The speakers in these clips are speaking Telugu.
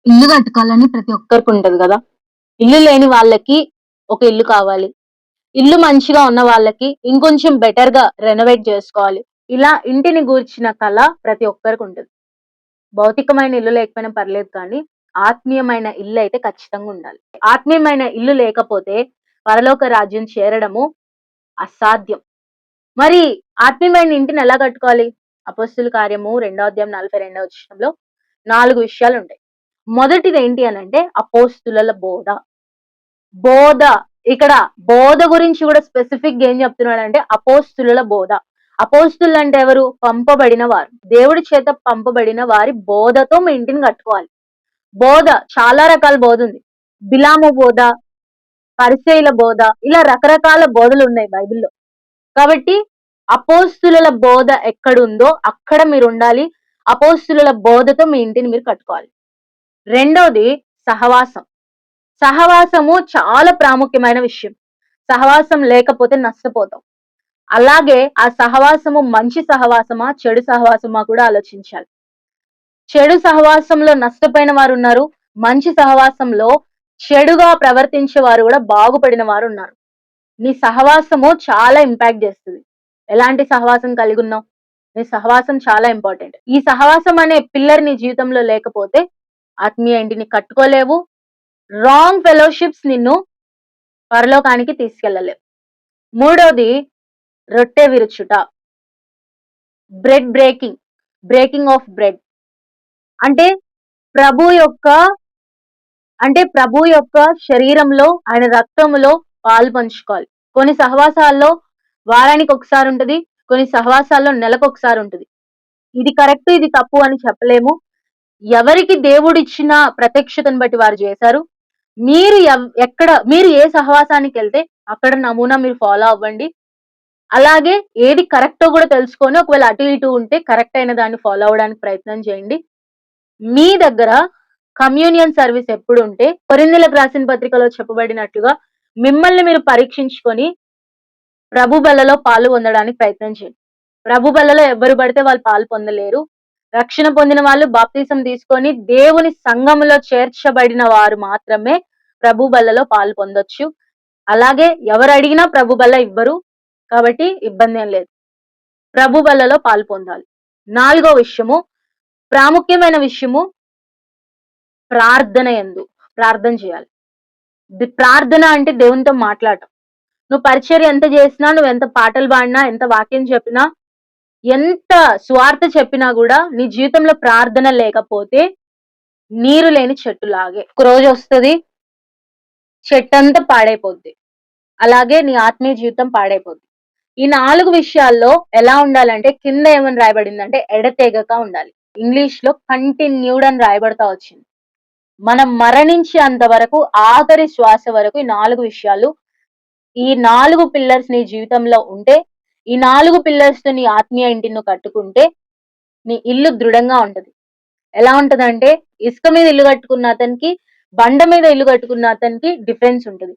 ఇల్లు కట్టుకోవాలని ప్రతి ఒక్కరికి ఉంటది కదా! ఇల్లు లేని వాళ్ళకి ఒక ఇల్లు కావాలి. ఇల్లు మంచిగా ఉన్న వాళ్ళకి ఇంకొంచెం బెటర్‌గా రెనోవేట్ చేసుకోవాలి. ఇలా ఇంటిని గూర్చిన కల ప్రతి ఒక్కరికి ఉంటది. భౌతికమైన ఇల్లు లేకపోయినా పర్లేదు కానీ, ఆత్మీయమైన ఇల్లు అయితే ఖచ్చితంగా ఉండాలి. ఆత్మీయమైన ఇల్లు లేకపోతే పరలోక రాజ్యం చేరడము అసాధ్యం. మరి ఆత్మీయమైన ఇంటిని ఎలా కట్టుకోవాలి? అపోస్తుల కార్యము 2వ అధ్యాయం 42వ వచనంలో 4 విషయాలుంటాయి. మొదటిదేంటి అనంటే అపోస్తులుల బోధ. బోధ ఇక్కడ బోధ గురించి కూడా స్పెసిఫిక్‌గా ఏం చెప్తున్నాడంటే అపోస్తులుల బోధ. అపోస్తులంటే ఎవరు? పంపబడిన వారు. దేవుడి చేత పంపబడిన వారి బోధతో మీ ఇంటిని కట్టుకోవాలి. బోధ చాలా రకాల బోధ ఉంది. బిలాము బోధ, పరిసయ్యుల బోధ ఇలా రకరకాల బోధలున్నాయి బైబిల్‌లో. కాబట్టి అపోస్తులుల బోధ ఎక్కడుందో అక్కడ మీరుండాలి. అపోస్తులుల బోధతో మీ ఇంటిని మీరు కట్టుకోవాలి. రెండోది సహవాసం. సహవాసము చాలా ప్రాముఖ్యమైన విషయం. సహవాసం లేకపోతే నష్టపోతాం. అలాగే ఆ సహవాసము మంచి సహవాసమా, చెడు సహవాసమా కూడా ఆలోచించాలి. చెడు సహవాసంలో నష్టపోయిన వారున్నారు. మంచి సహవాసంలో చెడుగా ప్రవర్తించే వారు కూడా బాగుపడిన వారున్నారు. నీ సహవాసము చాలా ఇంపాక్ట్ చేస్తది. ఎలాంటి సహవాసం కలిగున్నావు? నీ సహవాసం చాలా ఇంపార్టెంట్. ఈ సహవాసం అనే పిల్లర్ నీ జీవితంలో లేకపోతే ఆత్మీయ ఇంటిని కట్టుకోలేవు. రాంగ్ ఫెలోషిప్స్ నిన్ను పరలోకానికి తీసుకెళ్లలేవు. మూడోది రొట్టె విరుచుట. Bread breaking. Breaking of bread. అంటే ప్రభు యొక్క ప్రభు యొక్క శరీరంలో ఆయన రక్తములో పాలు పంచుకోవాలి. కొన్ని సహవాసాల్లో వారానికి ఒకసారి ఉంటది. కొన్ని సహవాసాల్లో నెలకొకసారి ఉంటది. ఇది కరెక్ట్, ఇది తప్పు అని చెప్పలేము. ఎవరికి దేవుడిచ్చిన ప్రత్యక్షతను బట్టి వారు చేశారు. మీరు ఏ సహవాసానికెళ్తే అక్కడ నమూనా మీరు ఫాలో అవ్వండి. అలాగే ఏది కరెక్టో కూడా తెలుసుకొని ఒకవేళ అటు ఇటు ఉంటే కరెక్ట్ అయిన దాన్ని ఫాలో అవ్వడానికి ప్రయత్నం చేయండి. మీ దగ్గర కమ్యూనియన్ సర్వీస్ ఎప్పుడుంటే కొరింథీయులకు రాసిన పత్రికలో చెప్పబడినట్లుగా మిమ్మల్ని మీరు పరీక్షించుకొని ప్రభు బల్లలో పాలు పొందడానికి ప్రయత్నం చేయండి. ప్రభు బల్లలో ఎవ్వరు పడితే వాళ్ళు పాలు పొందలేరు. రక్షణ పొందిన వాళ్ళు బాప్తిసం తీసుకొని దేవుని సంఘములో చేర్చబడిన వారు మాత్రమే ప్రభు బల్లలో పాలు పొందొచ్చు. అలాగే ఎవరు అడిగినా ప్రభు బల్ల ఇవ్వరు. కాబట్టి ఇబ్బంది ఏం లేదు. ప్రభు బల్లలో పాలు పొందాలి. 4వ విషయము, ప్రాముఖ్యమైన విషయము ప్రార్థన యందు ప్రార్థన చేయాలి. ప్రార్థన అంటే దేవునితో మాట్లాడటం. నువ్వు పరిచర్య ఎంత చేసినా, నువ్వు ఎంత పాటలు పాడినా, ఎంత వాక్యం చెప్పినా, ఎంత స్వార్థ చెప్పినా కూడా నీ జీవితంలో ప్రార్థన లేకపోతే నీరు లేని చెట్టులాగే. ఒక రోజు వస్తది, చెట్టంతా పాడైపోద్ది. అలాగే నీ ఆత్మీయ జీవితం పాడైపోద్ది. ఈ 4 విషయాల్లో ఎలా ఉండాలంటే కింద ఏమని రాయబడిందంటే ఎడతెగక ఉండాలి. ఇంగ్లీష్ లో కంటిన్యూడ్ అని రాయబడతా వచ్చింది. మనం మరణించేంత వరకు ఆఖరి శ్వాస వరకు ఈ 4 విషయాలు, ఈ 4 పిల్లర్స్ నీ జీవితంలో ఉంటే, ఈ 4 పిల్లర్స్ తో నీ ఆత్మీయ ఇంటిని నువ్వు కట్టుకుంటే నీ ఇల్లు దృఢంగా ఉంటది. ఎలా ఉంటదంటే ఇసుక మీద ఇల్లు కట్టుకున్న అతనికి, బండ మీద ఇల్లు కట్టుకున్న అతనికి డిఫరెన్స్ ఉంటది.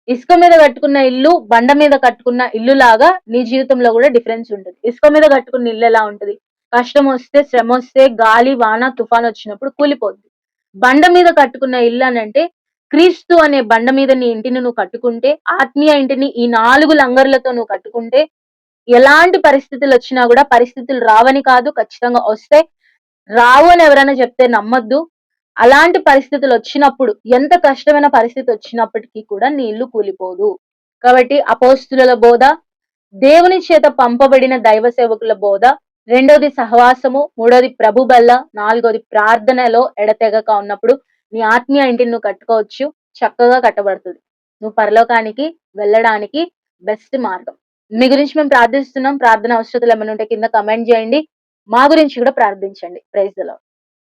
ఇసుక మీద కట్టుకున్న ఇల్లు, బండ మీద కట్టుకున్న ఇల్లు లాగా నీ జీవితంలో కూడా డిఫరెన్స్ ఉంటది. ఇసుక మీద కట్టుకున్న ఇల్లు ఎలా ఉంటది? కష్టం వస్తే, శ్రమ వస్తే, గాలి, వాన, తుఫాన్ వచ్చినప్పుడు కూలిపోద్ది. బండ మీద కట్టుకున్న ఇల్లు అనంటే క్రీస్తు అనే బండ మీద నీ ఇంటిని నువ్వు కట్టుకుంటే, ఆత్మీయ ఇంటిని ఈ 4 లంగర్లతో నువ్వు కట్టుకుంటే, ఎలాంటి పరిస్థితులు వచ్చినా కూడా పరిస్థితులు రావని కాదు, ఖచ్చితంగా వస్తాయి. రావు అని ఎవరైనా చెప్తే నమ్మొద్దు. అలాంటి పరిస్థితులు వచ్చినప్పుడు, ఎంత కష్టమైన పరిస్థితి వచ్చినప్పటికీ కూడా నీ ఇల్లు కూలిపోదు. కాబట్టి అపోస్తులుల బోధ, దేవుని చేత పంపబడిన దైవ సేవకుల బోధ, రెండోది సహవాసము, మూడోది ప్రభు బల్ల, 4వది ప్రార్థనలో ఎడతెగక ఉన్నప్పుడు నీ ఆత్మీయ ఇంటిని నువ్వు కట్టుకోవచ్చు. చక్కగా కట్టబడుతుంది. నువ్వు పరలోకానికి వెళ్ళడానికి బెస్ట్ మార్గం. మీ గురించి మేము ప్రార్థిస్తున్నాం. ప్రార్థన అవసరతలు ఏమైనా ఉంటే కింద కమెంట్ చేయండి. మా గురించి కూడా ప్రార్థించండి. Praise the lord.